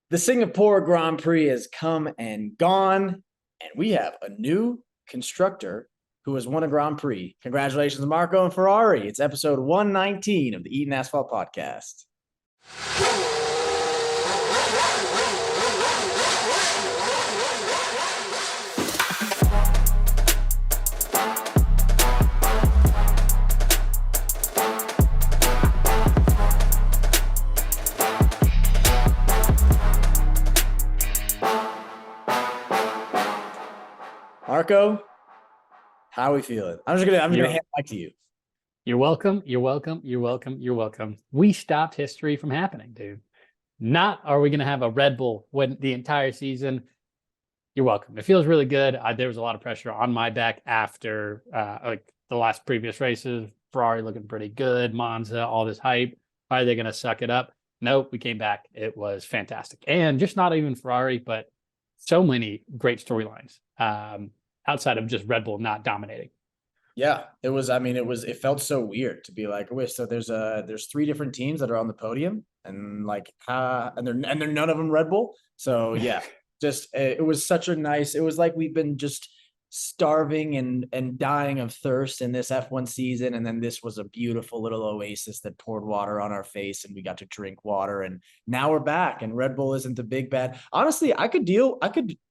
The Singapore Grand Prix has come and gone, and we have a new constructor who has won a Grand Prix. Congratulations, Marco and Ferrari. It's episode 119 of the Eaton Asphalt Podcast. Marco, how are we feeling? I'm gonna hand it back to you. You're welcome. We stopped history from happening, dude. Not are we going to have a Red Bull win the entire season. You're welcome. It feels really good. There was a lot of pressure on my back after the last previous races. Ferrari looking pretty good. Monza, all this hype. Are they going to suck it up? Nope, we came back. It was fantastic. And just not even Ferrari, but so many great storylines outside of just Red Bull not dominating. Yeah, it was. I mean, it felt so weird to be like, wait, so there's three different teams that are on the podium, and they're none of them Red Bull. So yeah, just it was such a nice. It was like we've been just starving and dying of thirst in this F1 season, and then this was a beautiful little oasis that poured water on our face, and we got to drink water, and now we're back, and Red Bull isn't the big bad. Honestly,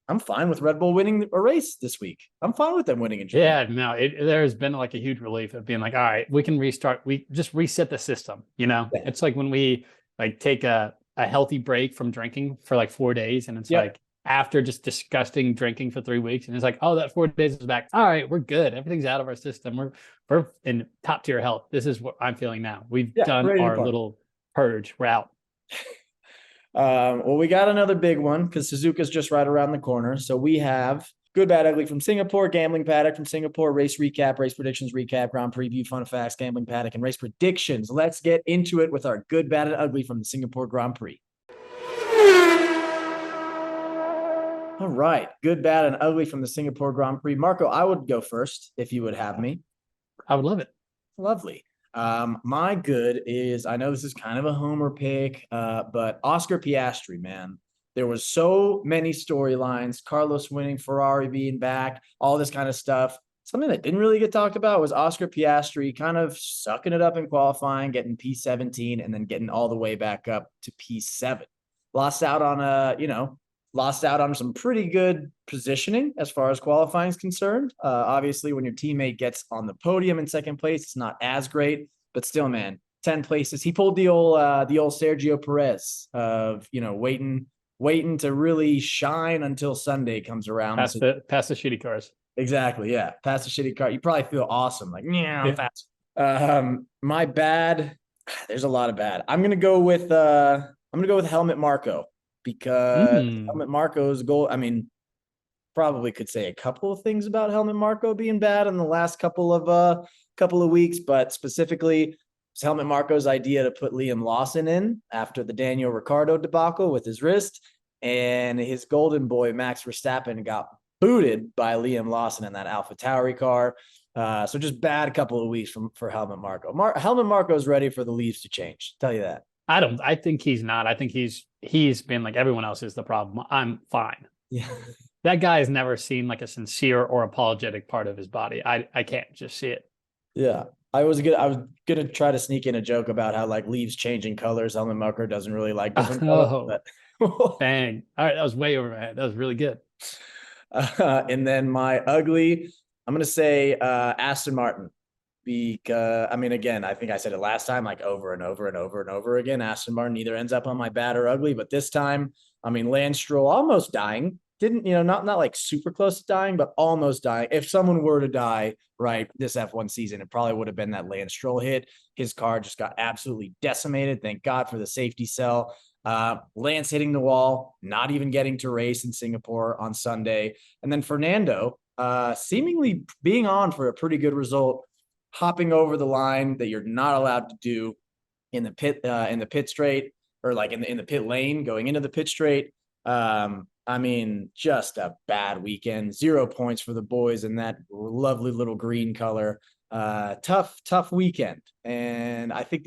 I'm fine with Red Bull winning a race this week. I'm fine with them winning in Japan. Yeah, no, there's been like a huge relief of being like, all right, we can restart. We just reset the system. Yeah. It's like when we like take a healthy break from drinking for like 4 days, and it's like after just disgusting drinking for 3 weeks, and it's like, oh, that 4 days is back. All right, we're good. Everything's out of our system. We're in top tier health. This is what I'm feeling now. We've done our little purge. We're out. Well, we got another big one because Suzuka's just right around the corner. So we have Good, Bad, Ugly from Singapore, Gambling Paddock from Singapore, Race Recap, Race Predictions Recap, Ground Preview, Fun Facts, Gambling Paddock, and Race Predictions. Let's get into it with our Good, Bad, and Ugly from the Singapore Grand Prix. All right. Good, Bad, and Ugly from the Singapore Grand Prix. Marco, I would go first if you would have me. I would love it. Lovely. My good is, I know this is kind of a homer pick, but Oscar Piastri, man. There was so many storylines, Carlos winning, Ferrari being back, all this kind of stuff. Something that didn't really get talked about was Oscar Piastri kind of sucking it up in qualifying, getting P17, and then getting all the way back up to P7. Lost out on some pretty good positioning as far as qualifying is concerned. Obviously, when your teammate gets on the podium in second place, it's not as great, but still, man, 10 places. He pulled the old Sergio Perez of, waiting to really shine until Sunday comes around. Past the shitty cars. Exactly. Yeah. Past the shitty car. You probably feel awesome. Like, I'm fast. My bad. There's a lot of bad. I'm going to go with Helmut Marko. Because Helmut Marko's goal, I mean, probably could say a couple of things about Helmut Marko being bad in the last couple of weeks, but specifically, it's Helmut Marko's idea to put Liam Lawson in after the Daniel Ricciardo debacle with his wrist, and his golden boy Max Verstappen got booted by Liam Lawson in that AlphaTauri car. So just bad couple of weeks for Helmut Marko. Helmut Marko's ready for the leaves to change. I'll tell you that. I think he's not. I think he's been like everyone else is the problem. I'm fine. Yeah. That guy has never seen like a sincere or apologetic part of his body. I can't just see it. Yeah. I was gonna try to sneak in a joke about how like leaves changing colors. Helmut Marko doesn't really like different colors. But... Bang. All right, that was way over my head. That was really good. And then my ugly, I'm gonna say Aston Martin. Because, I mean, again, I think I said it last time, like over and over and over and over again. Aston Martin either ends up on my bad or ugly, but this time, I mean, Lance Stroll almost dying. Didn't, not like super close to dying, but almost dying. If someone were to die, right, this F1 season, it probably would have been that Lance Stroll hit. His car just got absolutely decimated. Thank God for the safety cell. Lance hitting the wall, not even getting to race in Singapore on Sunday. And then Fernando seemingly being on for a pretty good result, hopping over the line that you're not allowed to do in the pit straight, or like in the pit lane going into the pit straight. I mean, just a bad weekend. 0 points for the boys in that lovely little green color. Tough weekend. And I think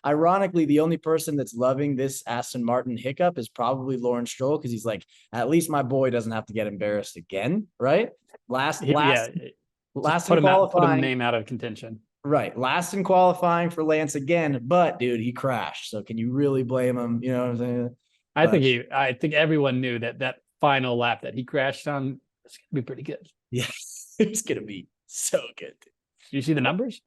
ironically, the only person that's loving this Aston Martin hiccup is probably Lawrence Stroll, because he's like, at least my boy doesn't have to get embarrassed again, right? Last Yeah, last just last in put him qualifying, name out of contention. right? Last in qualifying for Lance again, but dude, he crashed. So can you really blame him? You know what I'm saying? But I think everyone knew that that final lap that he crashed on was going to be pretty good. yes, it's gonna be so good. Do you see the numbers?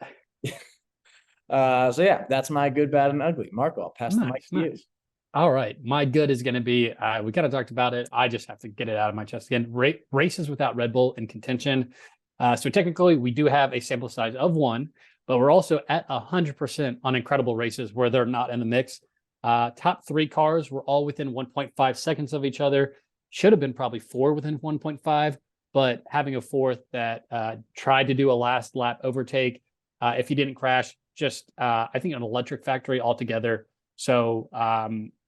So yeah, that's my good, bad, and ugly. Marco, I'll pass the mic Nice, to you. nice. All right. My good is going to be, we kind of talked about it. I just have to get it out of my chest again. Races without Red Bull in contention. So technically, we do have a sample size of one, but we're also at 100% on incredible races where they're not in the mix. Top three cars were all within 1.5 seconds of each other. Should have been probably four within 1.5, but having a fourth that tried to do a last lap overtake, if he didn't crash, just I think an electric factory altogether. So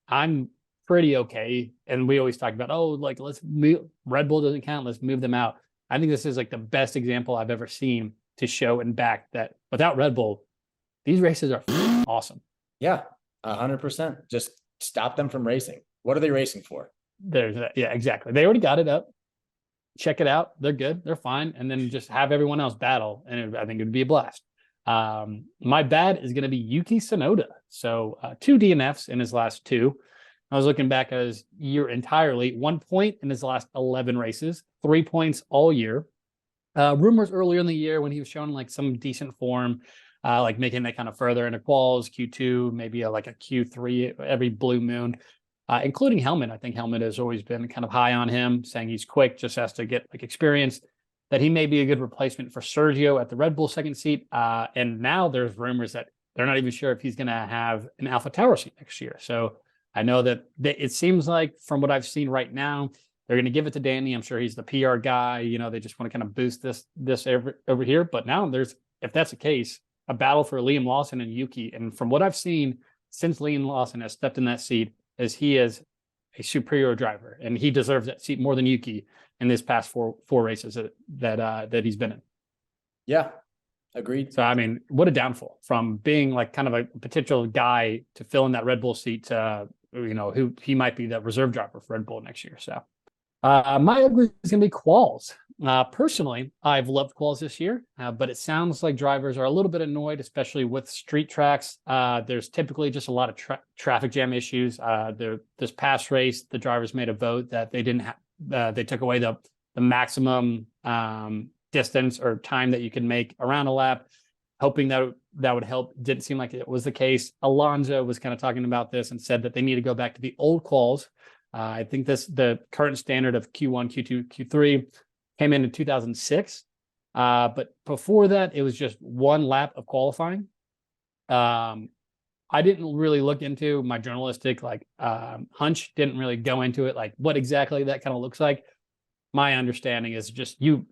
I'm pretty okay. And we always talk about, oh, like let's move, Red Bull doesn't count. Let's move them out. I think this is like the best example I've ever seen to show and back that without Red Bull, these races are awesome. Yeah, 100%. Just stop them from racing. What are they racing for? Yeah, exactly. They already got it up. Check it out. They're good. They're fine. And then just have everyone else battle. And I think it would be a blast. My bad is going to be Yuki Tsunoda. So 2 DNFs in his last 2. I was looking back at his year entirely. 1 point in his last 11 races, 3 points all year. Rumors earlier in the year when he was showing like some decent form, like making that kind of further into quals, Q2, maybe like a Q3 every blue moon, including Helmet. I think Helmet has always been kind of high on him, saying he's quick, just has to get like experience, that he may be a good replacement for Sergio at the Red Bull second seat. And now there's rumors that they're not even sure if he's going to have an Alpha Tower seat next year. So I know that it seems like from what I've seen right now, they're going to give it to Danny. I'm sure he's the PR guy. You know, they just want to kind of boost this over here. But now if that's the case, a battle for Liam Lawson and Yuki. And from what I've seen since Liam Lawson has stepped in that seat, is he is a superior driver, and he deserves that seat more than Yuki in this past four races that he's been in. Yeah, agreed. So I mean, what a downfall from being like kind of a potential guy to fill in that Red Bull seat to who he might be the reserve driver for Red Bull next year. So my ugly is going to be quals. Personally, I've loved quals this year, but it sounds like drivers are a little bit annoyed, especially with street tracks. There's typically just a lot of traffic jam issues. This past race, the drivers made a vote that they didn't have. They took away the maximum distance or time that you can make around a lap, hoping that would help. Didn't seem like it was the case. Alonso was kind of talking about this and said that they need to go back to the old quals. I think the current standard of Q1, Q2, Q3 came in 2006. But before that, it was just one lap of qualifying. I didn't really look into my journalistic hunch, didn't really go into it, like what exactly that kind of looks like. My understanding is just you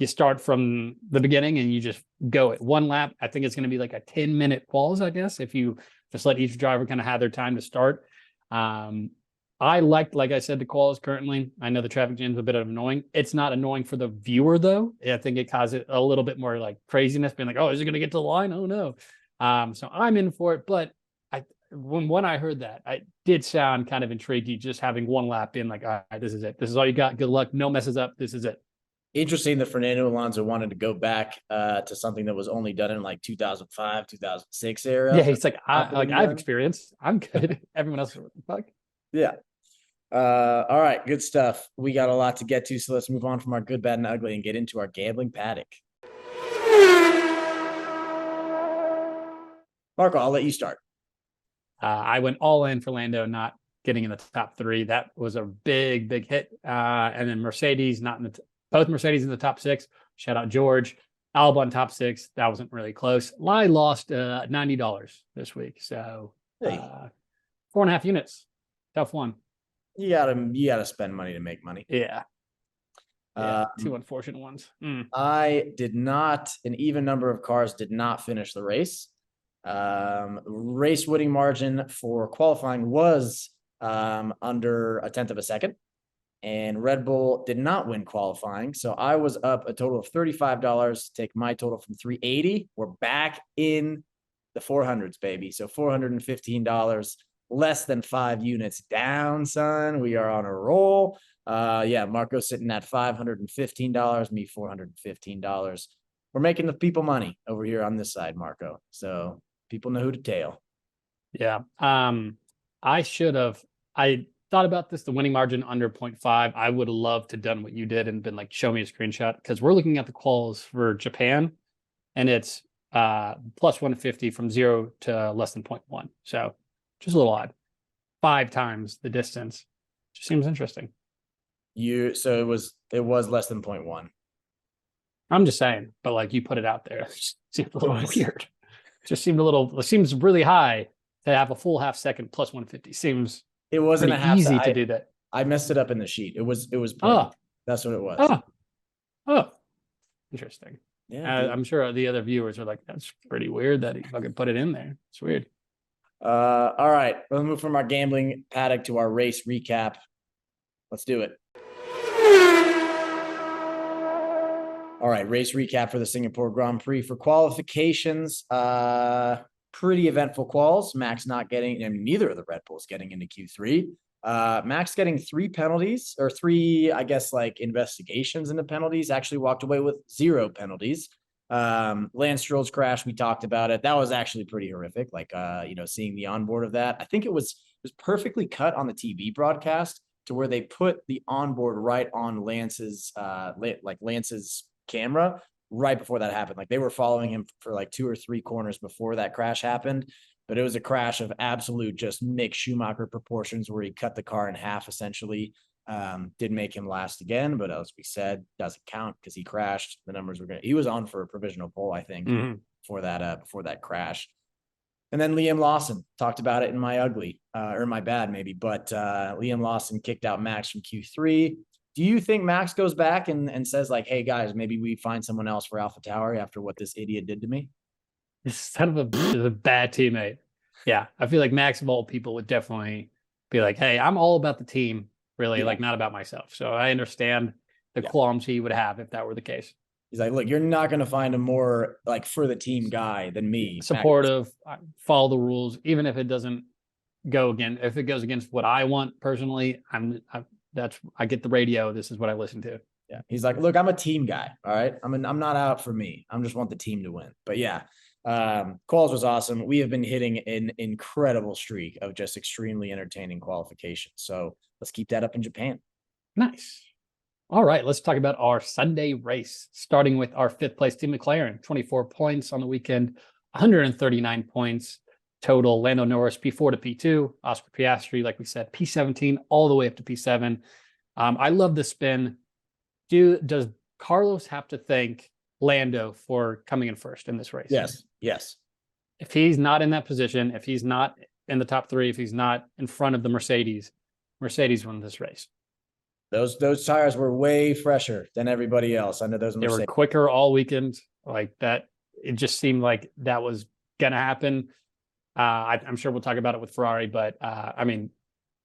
start from the beginning and you just go at one lap. I think it's going to be like a 10-minute quals, I guess, if you just let each driver kind of have their time to start. I like I said, the quals currently. I know the traffic jam's a bit annoying. It's not annoying for the viewer, though. I think it causes a little bit more like craziness, being like, oh, is it going to get to the line? Oh, no. So I'm in for it. But when I heard that, I did sound kind of intriguing, just having one lap in like, all right, this is it. This is all you got. Good luck. No messes up. This is it. Interesting that Fernando Alonso wanted to go back to something that was only done in like 2005, 2006 era. Yeah, he's like, I have experience. I'm good. Everyone else, what the fuck? Yeah. All right, good stuff. We got a lot to get to, so let's move on from our good, bad, and ugly and get into our gambling paddock. Marco, I'll let you start. I went all in for Lando not getting in the top 3. That was a big hit. And then Mercedes not in both Mercedes in the top 6. Shout out George. Albon top 6. That wasn't really close. I lost $90 this week, so 4.5 units. Tough one. You gotta spend money to make money. Yeah. 2 unfortunate ones. I did not. An even number of cars did not finish the race. Race winning margin for qualifying was under 1/10 of a second. and Red Bull did not win qualifying. So I was up a total of $35 to take my total from 380. We're back in the 400s, baby. So $415, less than 5 units down, son. We are on a roll. Yeah, Marco's sitting at $515, me $415. We're making the people money over here on this side, Marco. So people know who to tail. Yeah. I thought about this, the winning margin under 0.5. I would have loved to done what you did and been like, show me a screenshot, because we're looking at the quals for Japan and it's plus 150 from 0 to less than 0.1. So just a little odd. 5 times the distance. Just seems interesting. So it was less than 0.1. I'm just saying, but like you put it out there, it just seemed a little weird. It seems really high to have a full half second plus 150. Seems it wasn't easy to do that. I messed it up in the sheet. It was that's what it was. Interesting. Yeah, I'm sure the other viewers are like, that's pretty weird that he fucking put it in there. It's weird. All right, let's move from our gambling paddock to our race recap. Let's do it. All right, race recap for the Singapore Grand Prix. For qualifications, pretty eventful quals. Max not getting, and neither of the Red Bulls getting into Q3. Max getting 3 penalties, or 3, I guess, like investigations into penalties. Actually walked away with 0 penalties. Lance Stroll's crash, we talked about it. That was actually pretty horrific. Like, seeing the onboard of that. I think it was perfectly cut on the TV broadcast to where they put the onboard right on Lance's camera right before that happened. Like, they were following him for like 2 or 3 corners before that crash happened. But it was a crash of absolute just Mick Schumacher proportions, where he cut the car in half, essentially. Did make him last again, but as we said, doesn't count because he crashed. The numbers were good. He was on for a provisional pole, I think, before that crash. And then Liam Lawson, talked about it in my ugly, or my bad maybe, but Liam Lawson kicked out Max from Q3. Do you think Max goes back and says like, hey guys, maybe we find someone else for AlphaTauri after what this idiot did to me? This son of a bad teammate. Yeah, I feel like Max of all people would definitely be like, hey, I'm all about the team, really, like not about myself. So I understand the qualms he would have if that were the case. He's like, look, you're not going to find a more like for the team guy than me. Supportive, follow the rules, even if it doesn't go if it goes against what I want personally. I get the radio. This is what I listen to. Yeah, he's like, look, I'm a team guy. All right, I'm not out for me. I just want the team to win. But yeah, quals was awesome. We have been hitting an incredible streak of just extremely entertaining qualifications. So let's keep that up in Japan. Nice. All right, let's talk about our Sunday race, starting with our 5th place team, McLaren, 24 points on the weekend, 139 points total. Lando Norris, P4 to P2, Oscar Piastri, like we said, P17 all the way up to P7. I love the spin. Does Carlos have to thank Lando for coming in first in this race? Yes. If he's not in that position, if he's not in the top 3, if he's not in front of the Mercedes won this race. Those tires were way fresher than everybody else under those Mercedes. They were quicker all weekend, like that. It just seemed like that was going to happen. I'm sure we'll talk about it with Ferrari, but I mean,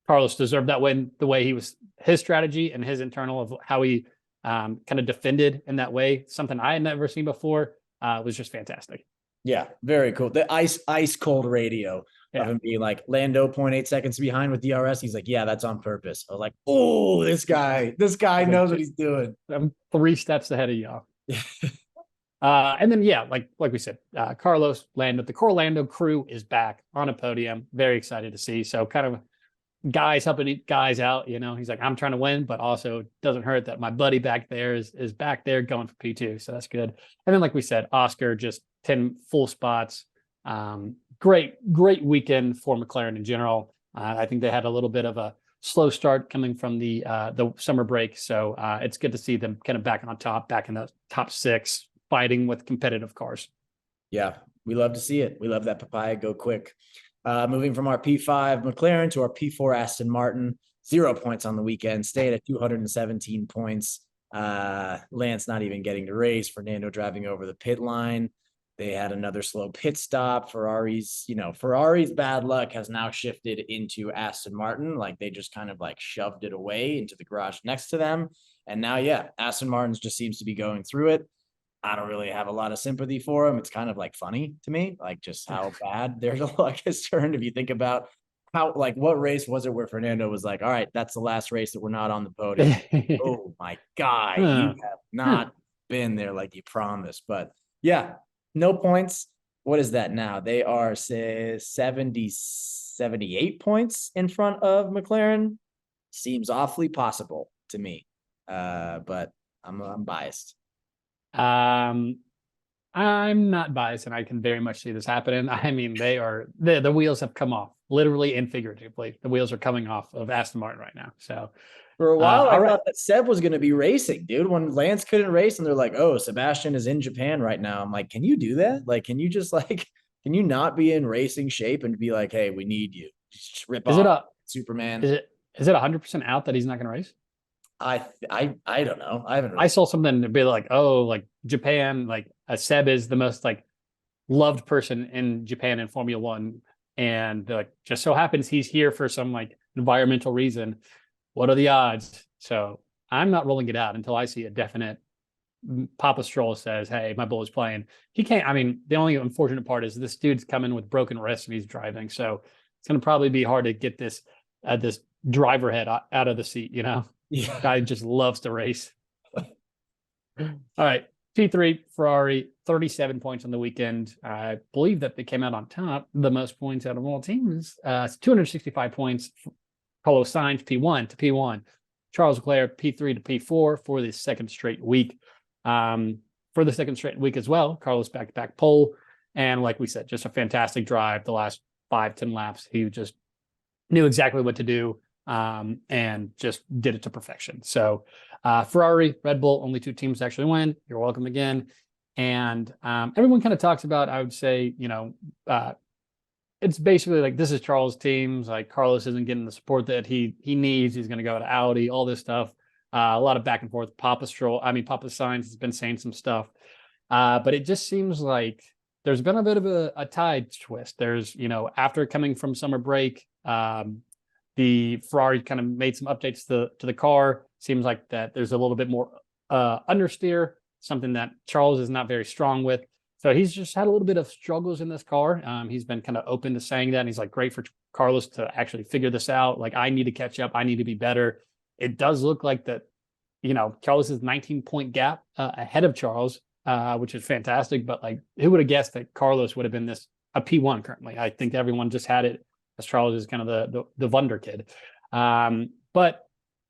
Carlos deserved that win. The way his strategy and his internal of how he kind of defended in that way, something I had never seen before, was just fantastic. Yeah, very cool. The ice cold radio of him being like, Lando 0.8 seconds behind with DRS. He's like, yeah, that's on purpose. I was like, oh, this guy knows what he's doing. I'm 3 steps ahead of y'all. And then, like we said, Carlos Lando, the Lando crew is back on a podium. Very excited to see. So kind of guys helping guys out, he's like, I'm trying to win, but also doesn't hurt that my buddy back there is back there going for P2. So that's good. And then, like we said, Oscar, just 10 full spots. Great weekend for McLaren in general. I think they had a little bit of a slow start coming from the summer break. So it's good to see them kind of back on top, back in the top 6, fighting with competitive cars. Yeah, we love to see it. We love that papaya go quick. Moving from our P5 McLaren to our P4 Aston Martin, 0 points on the weekend, stayed at 217 points. Lance not even getting to race, Fernando driving over the pit line. They had another slow pit stop. Ferrari's bad luck has now shifted into Aston Martin. Like they just kind of like shoved it away into the garage next to them. And now, yeah, Aston Martin's just seems to be going through it. I don't really have a lot of sympathy for them. It's kind of like funny to me, like just how bad their luck has turned. If you think about how, like, what race was it where Fernando was like, all right, that's the last race that we're not on the podium. Oh my guy, you Huh. have Huh. not been there like you promised. But yeah, no points. What is that now? They are, say, 78 points in front of McLaren. Seems awfully possible to me. But I'm biased. Um, I'm not biased, and I can very much see this happening. I mean, the wheels have come off, literally and figuratively. The wheels are coming off of Aston Martin right now. So, For a while, I all right, thought that Seb was going to be racing, dude. When Lance couldn't race, and they're like, "Oh, Sebastian is in Japan right now." I'm like, "Can you do that? Like, can you just like, can you not be in racing shape and be like, hey, we need you? Just rip is it off a Superman." is it is it 100% out that he's not going to race? I don't know. I haven't I really. saw something to be like, oh, like Japan, like Seb is the most like loved person in Japan in Formula One, and like just so happens he's here for some like environmental reason. What are the odds? So I'm not rolling it out until I see a definite. Papa Stroll says, "Hey, my bull is playing." He can't. I mean, the only unfortunate part is this dude's coming with broken wrists and he's driving, so it's going to probably be hard to get this driver head out of the seat. You know, Yeah. guy just loves to race. All right. P3 Ferrari, 37 points on the weekend. I believe that they came out on top. The most points out of all teams, 265 points. Carlos Sainz, P1 to P1. Charles Leclerc, P3 to P4 for the second straight week. For the second straight week as well, Carlos back-to-back pole. And like we said, just a fantastic drive the last 5-10 laps. He just knew exactly what to do and just did it to perfection. So Ferrari, Red Bull, only two teams actually win. You're welcome again. And everyone kind of talks about, I would say, it's basically like this is Charles' teams. Like Carlos isn't getting the support that he needs. He's going to go to Audi, all this stuff. A lot of back and forth. Papa Sainz has been saying some stuff. But it just seems like there's been a bit of a tide twist. There's, after coming from summer break, the Ferrari kind of made some updates to the car. Seems like that there's a little bit more understeer, something that Charles is not very strong with. So he's just had a little bit of struggles in this car. He's been kind of open to saying that. And he's like, great for Carlos to actually figure this out. Like, I need to catch up. I need to be better. It does look like that, Carlos is 19-point gap ahead of Charles, which is fantastic. But like, who would have guessed that Carlos would have been a P1 currently? I think everyone just had it as Charles is kind of the wonder kid. But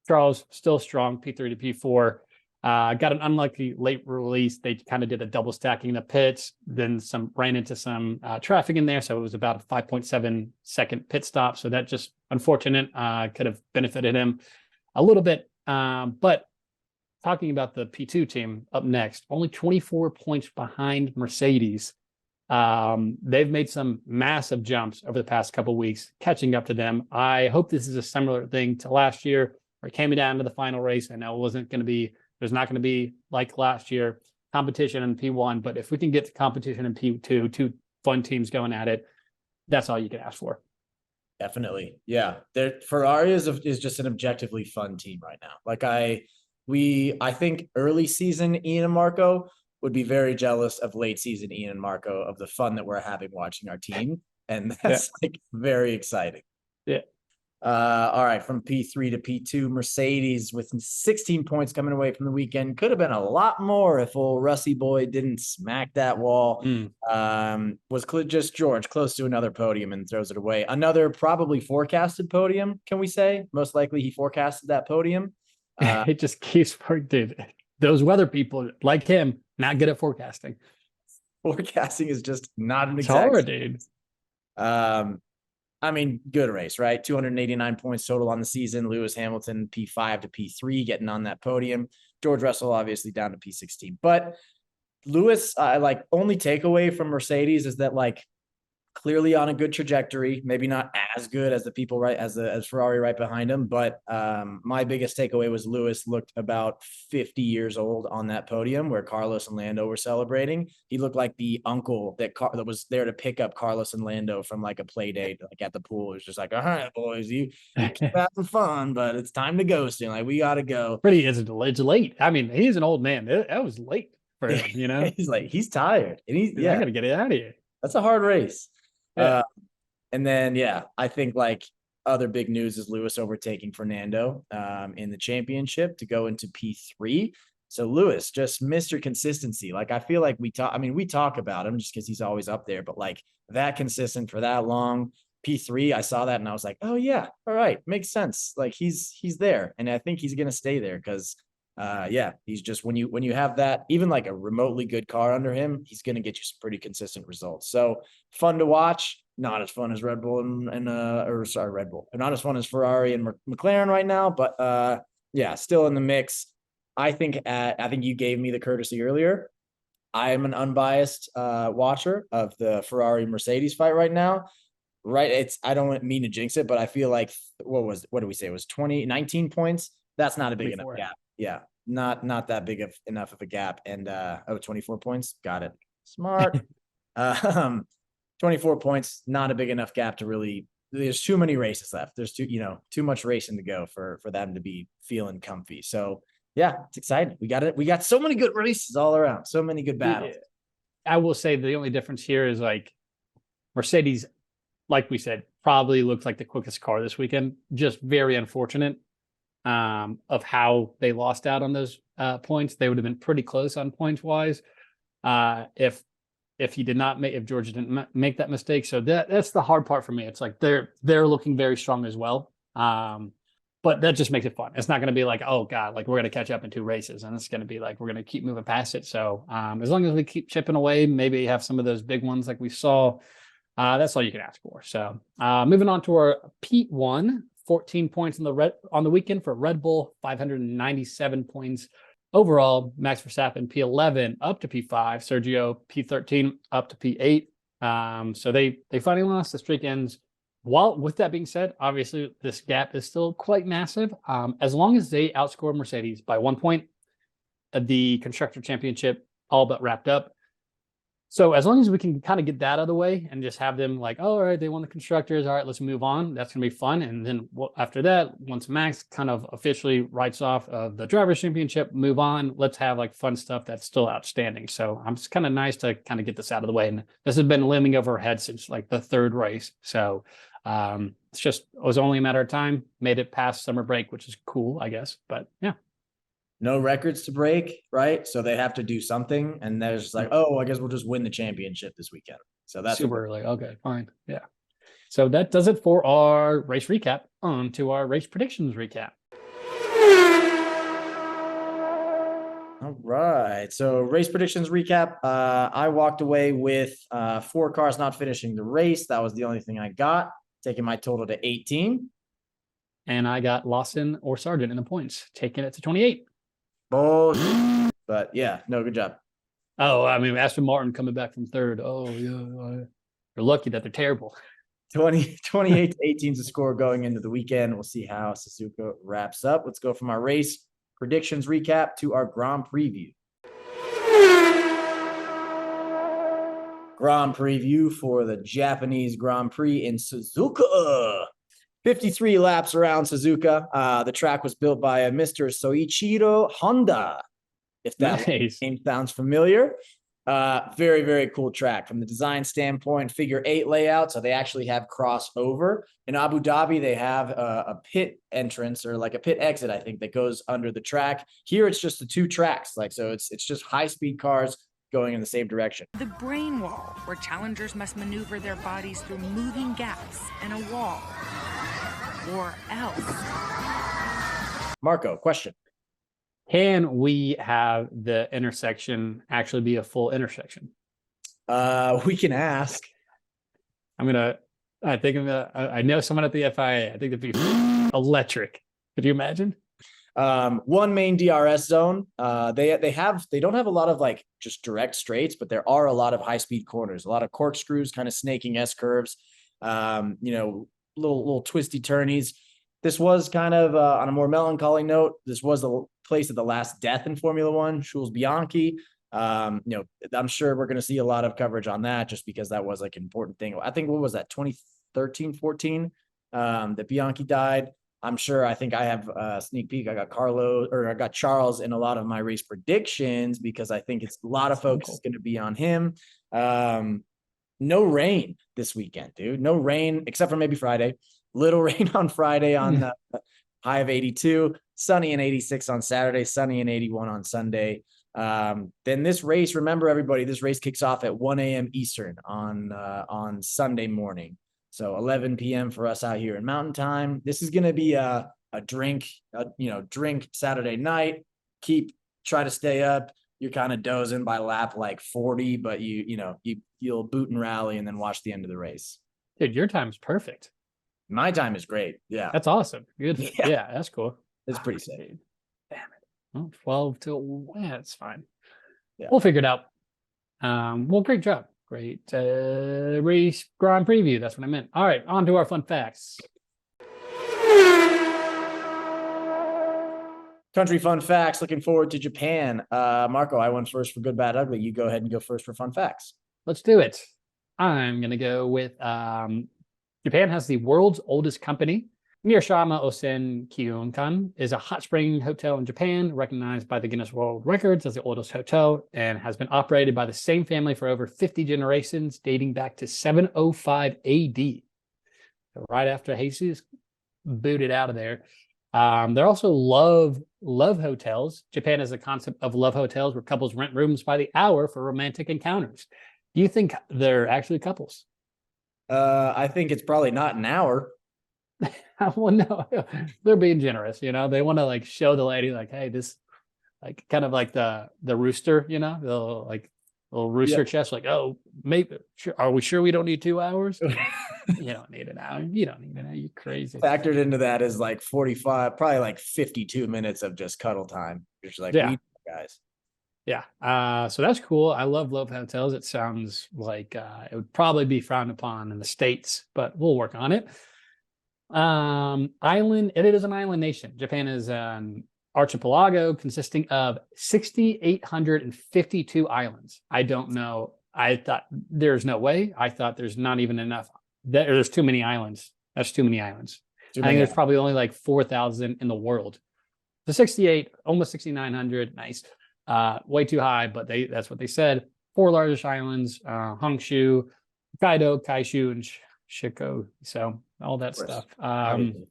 Charles still strong, P3 to P4. Got an unlucky late release. They kind of did a double stacking in the pits, then ran into some traffic in there. So it was about a 5.7 second pit stop. So that just unfortunate, could have benefited him a little bit. But talking about the P2 team up next, only 24 points behind Mercedes. They've made some massive jumps over the past couple of weeks, catching up to them. I hope this is a similar thing to last year, where it came down to the final race. I know there's not going to be like last year competition in P1, but if we can get to competition in P2, two fun teams going at it, that's all you can ask for. Definitely. Yeah. Ferrari is just an objectively fun team right now. Like I think early season Ian and Marco would be very jealous of late season Ian and Marco of the fun that we're having watching our team. And Yeah. that's like very exciting. Yeah. All right, from P3 to P2, Mercedes with 16 points coming away from the weekend. Could have been a lot more if old Rusty boy didn't smack that wall. Was just George close to another podium and throws it away. Another probably forecasted podium, can we say? Most likely he forecasted that podium. It just keeps working, dude. Those weather people like him, not good at forecasting. Forecasting is just not an It's exact. hard, dude. I mean, good race, right? 289 points total on the season. Lewis Hamilton, P5 to P3, getting on that podium. George Russell, obviously, down to P16. But Lewis, only takeaway from Mercedes is that, like, clearly on a good trajectory, maybe not as good as the people as Ferrari right behind him. But my biggest takeaway was Lewis looked about 50 years old on that podium where Carlos and Lando were celebrating. He looked like the uncle that was there to pick up Carlos and Lando from like a play date, like at the pool. It was just like, all right, boys, you keep having fun, but it's time to go soon. Like, we got to go. It's late. I mean, he's an old man. That was late for him, you know? He's like, he's tired. And I got to get it out of here. that's a hard race. Yeah. And then, I think like other big news is Lewis overtaking Fernando in the championship to go into P3. So Lewis, just Mr. Consistency. Like, I feel like we talk about him just because he's always up there, but like that consistent for that long. P3, I saw that and I was like, oh yeah, all right, makes sense. Like he's there, and I think he's gonna stay there because he's just when you have that, even like a remotely good car under him, he's gonna get you some pretty consistent results. So fun to watch. Not as fun as Red Bull Red Bull. Not as fun as Ferrari and McLaren right now, but still in the mix. I think you gave me the courtesy earlier. I am an unbiased watcher of the Ferrari Mercedes fight right now. Right. I don't mean to jinx it, but I feel like what did we say? It was 19 points. That's not a big enough gap. Yeah. Not that big enough of a gap. And 24 points. Got it. Smart. 24 points, not a big enough gap to really. There's too many races left. There's too much racing to go for them to be feeling comfy. So it's exciting. We got so many good races all around. So many good battles. I will say the only difference here is like Mercedes, like we said, probably looks like the quickest car this weekend. Just very unfortunate of how they lost out on those points. They would have been pretty close on points wise if George didn't make that mistake. So that's the hard part for me. It's like they're looking very strong as well. But that just makes it fun. It's not going to be like, oh God, like we're going to catch up in 2 races, and it's going to be like we're going to keep moving past it. So as long as we keep chipping away, maybe have some of those big ones like we saw. That's all you can ask for. So moving on to our P1, 14 points on the weekend for Red Bull, 597 points overall. Max Verstappen P11 up to P5, Sergio P13 up to P8. So they finally lost. The streak ends. While with that being said, obviously this gap is still quite massive. As long as they outscore Mercedes by 1 point, the Constructor Championship all but wrapped up. So as long as we can kind of get that out of the way and just have them like, oh, all right, they won the constructors. All right, let's move on. That's going to be fun. And then after that, once Max kind of officially writes off of the Drivers' Championship, move on. Let's have like fun stuff that's still outstanding. So it's kind of nice to kind of get this out of the way. And this has been looming over our heads since like the 3rd race. So it was only a matter of time. Made it past summer break, which is cool, I guess. But yeah. No records to break, right? So they have to do something, and there's just like, oh, I guess we'll just win the championship this weekend. So that's super early. Okay, fine. Yeah. So that does it for our race recap. On to our race predictions recap. All right. So race predictions recap. I walked away with 4 cars not finishing the race. That was the only thing I got, taking my total to 18. And I got Lawson or Sargent in the points, taking it to 28. Bullshit. But good job. Oh, I mean, Aston Martin coming back from 3rd. Oh, yeah. You're lucky that they're terrible. 28 to 18 is the score going into the weekend. We'll see how Suzuka wraps up. Let's go from our race predictions recap to our Grand Preview. Grand Preview for the Japanese Grand Prix in Suzuka. 53 laps around Suzuka. The track was built by a Mr. Soichiro Honda, if that name sounds familiar. Very, very cool track from the design standpoint, figure 8 layout. So they actually have crossover. In Abu Dhabi, they have a pit entrance or like a pit exit, I think, that goes under the track. Here, it's just the 2 tracks. So it's just high-speed cars going in the same direction. The brain wall, where challengers must maneuver their bodies through moving gaps in a wall. Or else. Marco, question. Can we have the intersection actually be a full intersection? We can ask. I know someone at the FIA. I think it'd be electric. Could you imagine? One main DRS zone. They don't have a lot of like just direct straights, but there are a lot of high speed corners, a lot of corkscrews, kind of snaking S curves. Little twisty turnies. This was kind of on a more melancholy note. This was the place of the last death in Formula One, Jules Bianchi. I'm sure we're going to see a lot of coverage on that just because that was like an important thing. I think what was that 2013, 14 that Bianchi died. I'm sure. I think I have a sneak peek. I got Charles in a lot of my race predictions because I think it's a lot of focus is going to be on him. No rain this weekend, dude. No rain except for maybe Friday. Little rain on Friday on the high of 82, sunny and 86 on Saturday, sunny and 81 on Sunday. Then this race, remember everybody, this race kicks off at 1 a.m. Eastern on Sunday morning. So 11 p.m. for us out here in Mountain Time. This is going to be a drink Saturday night. Try to stay up. You're kind of dozing by lap like 40, but you'll boot and rally and then watch the end of the race. Dude, your time's perfect. My time is great. Yeah. That's awesome. Good. Yeah, that's cool. It's pretty sick. Damn it. Well, 12 till, it's fine. Yeah. We'll figure it out. Well, great job. Great race Grand preview. That's what I meant. All right, on to our fun facts. Country fun facts. Looking forward to Japan. Marco, I went first for good, bad, ugly. You go ahead and go first for fun facts. Let's do it. I'm going to go with Japan has the world's oldest company. Mirashima Osen Kyunkan is a hot spring hotel in Japan, recognized by the Guinness World Records as the oldest hotel, and has been operated by the same family for over 50 generations, dating back to 705 AD. So right after Jesus booted out of there. They're also love hotels. Japan has a concept of love hotels where couples rent rooms by the hour for romantic encounters. Do you think they're actually couples? I think it's probably not an hour. Well, no, they're being generous. They want to like show the lady like, hey, this, like kind of like the rooster, the little rooster chest. Like, oh, maybe. Are we sure we don't need 2 hours? You don't need an hour. You don't need an hour. You crazy. Factored into that is like 45, probably like 52 minutes of just cuddle time. Just like, guys. Yeah. So that's cool. I love hotels. It sounds like it would probably be frowned upon in the States, but we'll work on it. Island. It is an island nation. Japan is an archipelago consisting of 6,852 islands. I don't know. I thought there's no way. I thought there's not even enough. There's too many islands. That's too many islands. I think there's probably only like 4,000 in the world. The 68, almost 6,900. Nice. Way too high, but that's what they said. 4 largest islands, Honshu, Hokkaido, Kaishu, and Shiko. So all that stuff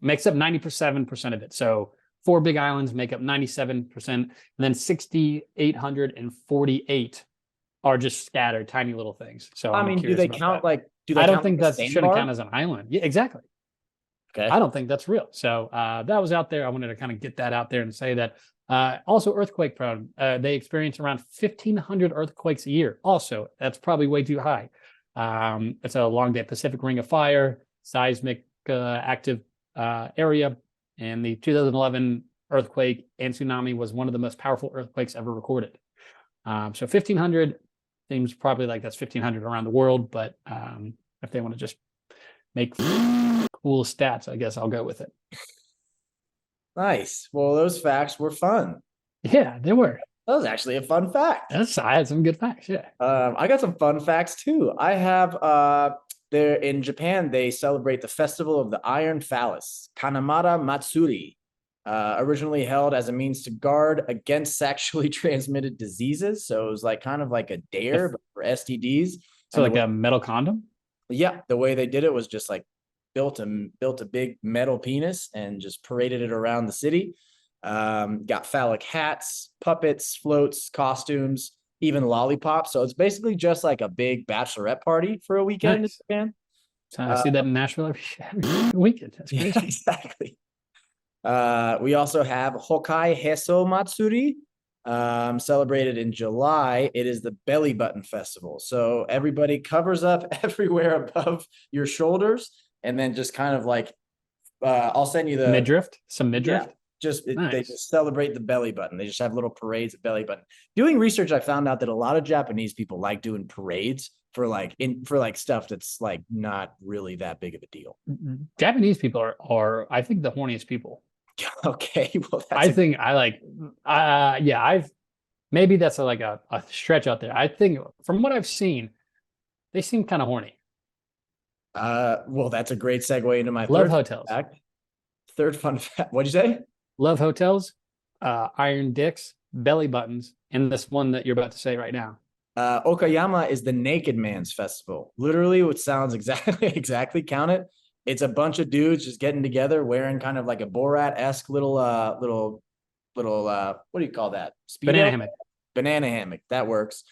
makes up 97% of it. So 4 big islands make up 97%, and then 6,848 are just scattered, tiny little things. So I mean, do they count that. Like? Do they I don't count think like that shouldn't count as an island. Yeah, exactly. Okay. I don't think that's real. So that was out there. I wanted to kind of get that out there and say that. Also earthquake prone. They experience around 1,500 earthquakes a year. Also, that's probably way too high. It's a long day Pacific Ring of Fire, seismic active area. And the 2011 earthquake and tsunami was one of the most powerful earthquakes ever recorded. So 1,500 seems probably like that's 1,500 around the world. But if they want to just make cool stats, I guess I'll go with it. Nice. Well, those facts were fun. Yeah, they were. That was actually a fun fact. I had some good facts. Yeah. I got some fun facts too. I have there in Japan, they celebrate the festival of the Iron Phallus, Kanamata Matsuri, originally held as a means to guard against sexually transmitted diseases. So it was like kind of like a dare, but for STDs. So like a metal condom? Yeah. The way they did it was just like built a big metal penis and just paraded it around the city. Got phallic hats, puppets, floats, costumes, even lollipops. So it's basically just like a big bachelorette party for a weekend in Japan. So I see that in Nashville every weekend. That's crazy. Yeah, exactly. We also have Hokkai Heso Matsuri, celebrated in July. It is the belly button festival. So everybody covers up everywhere above your shoulders. And then just kind of like, I'll send you the midriff, some midriff. Yeah, They Nice. just celebrate the belly button. They just have little parades of belly button. Doing research, I found out that a lot of Japanese people like doing parades for stuff that's like not really that big of a deal. Japanese people are I think the horniest people. Okay, well Maybe that's a stretch out there. I think from what I've seen, they seem kind of horny. Well, that's a great segue into my Love third hotels. fact. Third fun fact. What'd you say? Love hotels, iron dicks, belly buttons, and this one that you're about to say right now. Okayama is the naked man's festival. Literally, what sounds exactly count it. It's a bunch of dudes just getting together, wearing kind of like a Borat-esque little what do you call that? Banana hammock. That works.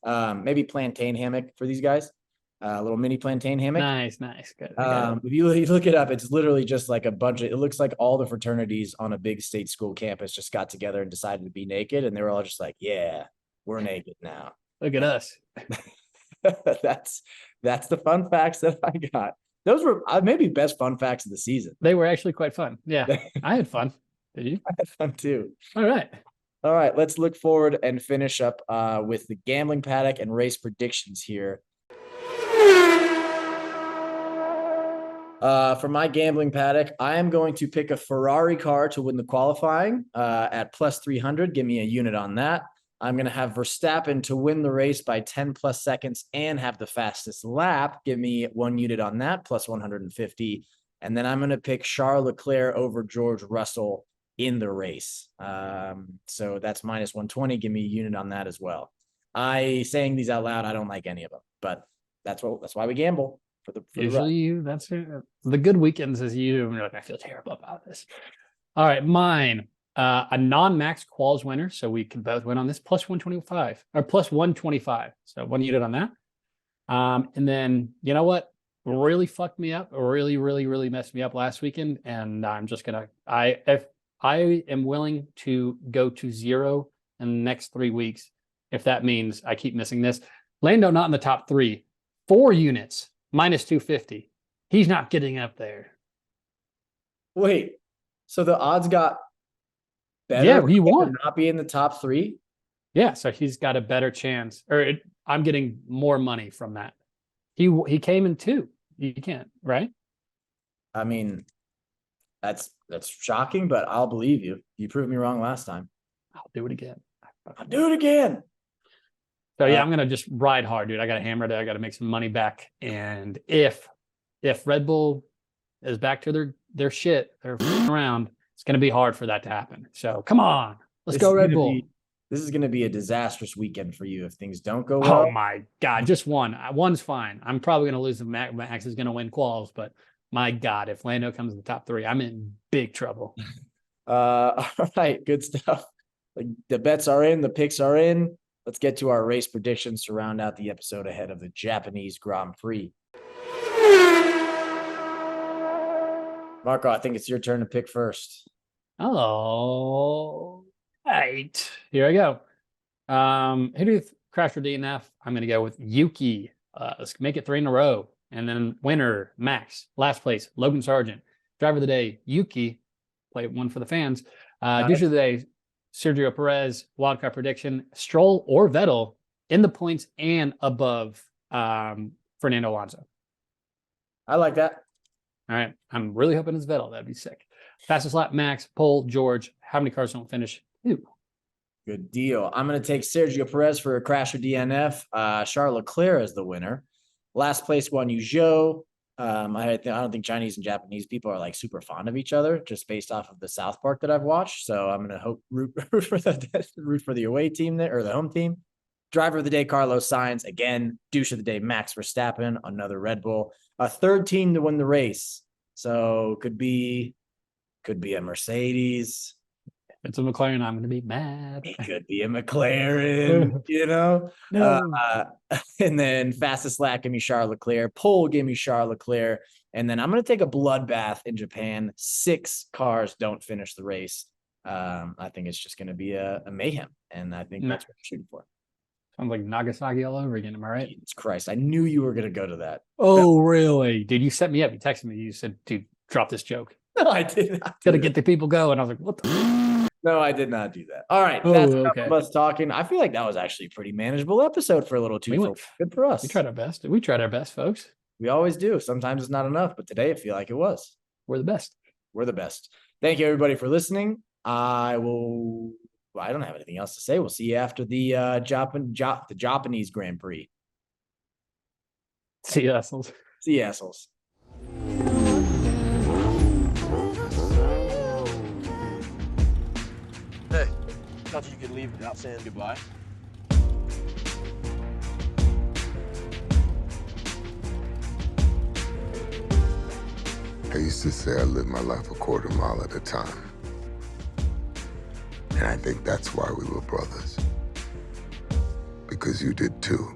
Maybe plantain hammock for these guys. A little mini plantain hammock. Nice. Good. If you look it up, it's literally just like it looks like all the fraternities on a big state school campus just got together and decided to be naked. And they were all just like, yeah, we're naked now. Look at us. That's the fun facts that I got. Those were maybe best fun facts of the season. They were actually quite fun. Yeah, I had fun. Did you? I had fun too. All right. Let's look forward and finish up with the gambling paddock and race predictions here. For my gambling paddock, I am going to pick a Ferrari car to win the qualifying at plus 300. Give me a unit on that. I'm going to have Verstappen to win the race by 10 plus seconds and have the fastest lap. Give me 1 unit on that, plus 150. And then I'm going to pick Charles Leclerc over George Russell in the race. So that's minus 120. Give me a unit on that as well. Saying these out loud, I don't like any of them, but that's why we gamble. Usually that's the good weekends is you. And you're like, I feel terrible about this. All right, mine. A non-max quals winner, so we can both win on this, plus 125 or plus 125. So 1 unit on that. And then you know what really fucked me up, or really messed me up last weekend, and I'm just gonna if I am willing to go to 0 in the next 3 weeks, if that means I keep missing this. Lando not in the top 3, 4 units, minus 250. He's not getting up there. Wait, so the odds got better? Yeah, he won. Not be in the top 3? Yeah, so he's got a better chance, I'm getting more money from that. He came in 2. You can't, right? I mean, that's shocking, but I'll believe you. You proved me wrong last time. I'll do it again. So yeah, I'm gonna just ride hard, dude. I got to hammer it. I got to make some money back. And if Red Bull is back to their shit, they're around, it's gonna be hard for that to happen. So come on, let's go Red Bull. This is gonna be a disastrous weekend for you if things don't go well. Oh my God, just one. One's fine. I'm probably gonna lose. Max is gonna win quals, but my God, if Lando comes in the top 3, I'm in big trouble. All right, good stuff. Like the bets are in, the picks are in. Let's get to our race predictions to round out the episode ahead of the Japanese Grand Prix. Marco, I think it's your turn to pick first. Oh, right. Here I go. Who do you crash for DNF? I'm going to go with Yuki. Let's make it 3 in a row. And then winner, Max. Last place, Logan Sargent. Driver of the day, Yuki. Play one for the fans. Douche of the day, Sergio Perez. Wildcard prediction, Stroll or Vettel in the points and above Fernando Alonso. I like that. All right. I'm really hoping it's Vettel. That'd be sick. Fastest lap, Max. Pole, George. How many cars don't finish? 2. Good deal. I'm going to take Sergio Perez for a crash or DNF. Charles Leclerc as the winner. Last place, Guan Yu Zhou. I don't think Chinese and Japanese people are like super fond of each other, just based off of the South Park that I've watched. So I'm going to root for the away team there, or the home team. Driver of the day, Carlos Sainz. Again, douche of the day, Max Verstappen, another Red Bull. A third team to win the race. So could be a Mercedes. If it's a McLaren, I'm going to be mad. It could be a McLaren, No. And then fastest lap, give me Charles Leclerc. Pole, give me Charles Leclerc. And then I'm going to take a bloodbath in Japan. 6 cars don't finish the race. I think it's just going to be a mayhem. And I think that's what I'm shooting for. Sounds like Nagasaki all over again. Am I right? Jesus Christ. I knew you were going to go to that. Oh, really? Dude, you set me up. You texted me. You said, dude, drop this joke. No, I did not. Gotta get the people going. I was like, what the? No, I did not do that. All right. Oh, That's okay. enough of us talking. I feel like that was actually a pretty manageable episode for a little too. Good for us. We tried our best. We tried our best, folks. We always do. Sometimes it's not enough, but today I feel like it was. We're the best. We're the best. Thank you, everybody, for listening. I don't have anything else to say. We'll see you after the Japanese Grand Prix. See you, assholes. See you, assholes. Hey, thought you could leave without saying goodbye. I used to say I lived my life a quarter mile at a time. And I think that's why we were brothers. Because you did too.